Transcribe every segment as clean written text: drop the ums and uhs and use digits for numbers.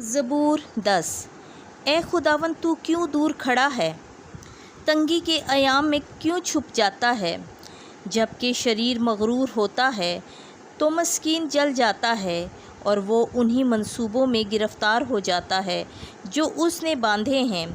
ज़बूर 10। ए खुदावन तू क्यों दूर खड़ा है, तंगी के अयाम में क्यों छुप जाता है। जबकि शरीर मगरूर होता है तो मस्कीन जल जाता है और वो उन्हीं मंसूबों में गिरफ़्तार हो जाता है जो उसने बांधे हैं,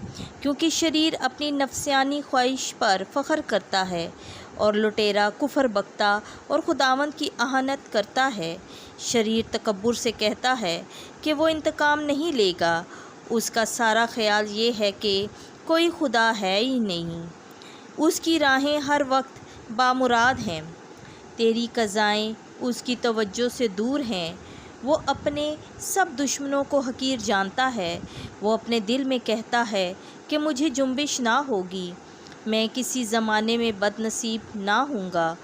क्योंकि शरीर अपनी नफसियानी ख्वाहिश पर फ़ख्र करता है और लुटेरा कुफ़र बकता और खुदावंद की अहानत करता है। शरीर तकब्बुर से कहता है कि वो इंतकाम नहीं लेगा। उसका सारा ख़याल ये है कि कोई खुदा है ही नहीं। उसकी राहें हर वक्त बामुराद हैं, तेरी क़ज़ाएँ उसकी तवज्जो से दूर हैं। वो अपने सब दुश्मनों को हकीर जानता है। वो अपने दिल में कहता है कि मुझे जुम्बिश ना होगी, मैं किसी ज़माने में बदनसीब ना हूँगा।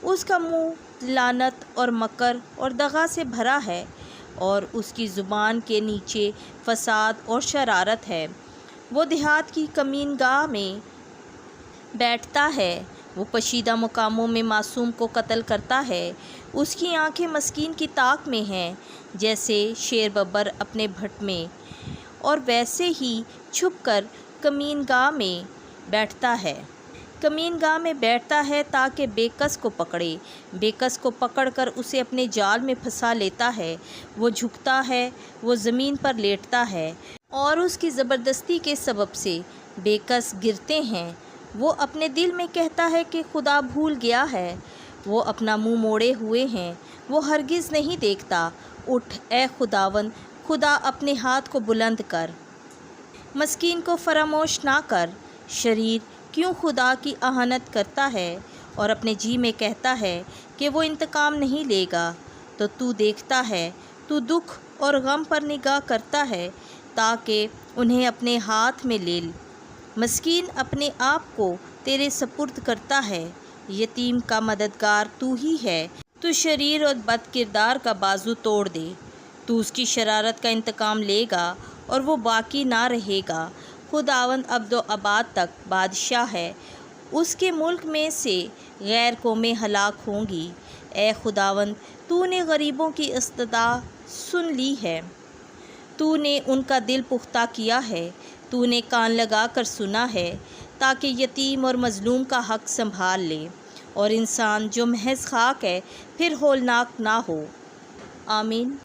उसका मुँह लानत और मकर और दगा से भरा है और उसकी ज़ुबान के नीचे फ़साद और शरारत है। वो देहात की कमीनगाह में बैठता है, वो पशीदा मुकामों में मासूम को कत्ल करता है। उसकी आंखें मस्कीन की ताक में हैं, जैसे शेर बब्बर अपने भट में, और वैसे ही छुपकर कमीनगाह में बैठता है। कमीनगाह में बैठता है ताकि बेकस को पकड़े, बेकस को पकड़कर उसे अपने जाल में फंसा लेता है। वो झुकता है, वो ज़मीन पर लेटता है और उसकी ज़बरदस्ती के सबब से बेकस गिरते हैं। वो अपने दिल में कहता है कि खुदा भूल गया है, वो अपना मुंह मोड़े हुए हैं, वो हरगिज़ नहीं देखता। उठ ए खुदावन, खुदा अपने हाथ को बुलंद कर, मस्कीन को फरामोश ना कर। शरीर क्यों खुदा की अहानत करता है और अपने जी में कहता है कि वो इंतकाम नहीं लेगा। तो तू देखता है, तू दुख और गम पर निगाह करता है ताकि उन्हें अपने हाथ में ले। मस्कीन अपने आप को तेरे सपुर्द करता है, यतीम का मददगार तू ही है। तू शरीर और बदकिरदार का बाजू तोड़ दे, तू उसकी शरारत का इंतकाम लेगा और वो बाकी ना रहेगा। खुदावंद अब्दो आबाद तक बादशाह है, उसके मुल्क में से गैर कौमें हलाक होंगी। ए खुदावंद, तूने गरीबों की इस्तदा सुन ली है, तूने उनका दिल पुख्ता किया है, तूने कान लगा कर सुना है ताकि यतीम और मज़लूम का हक़ संभाल ले और इंसान जो महज खाक है फिर होलनाक ना हो। आमीन।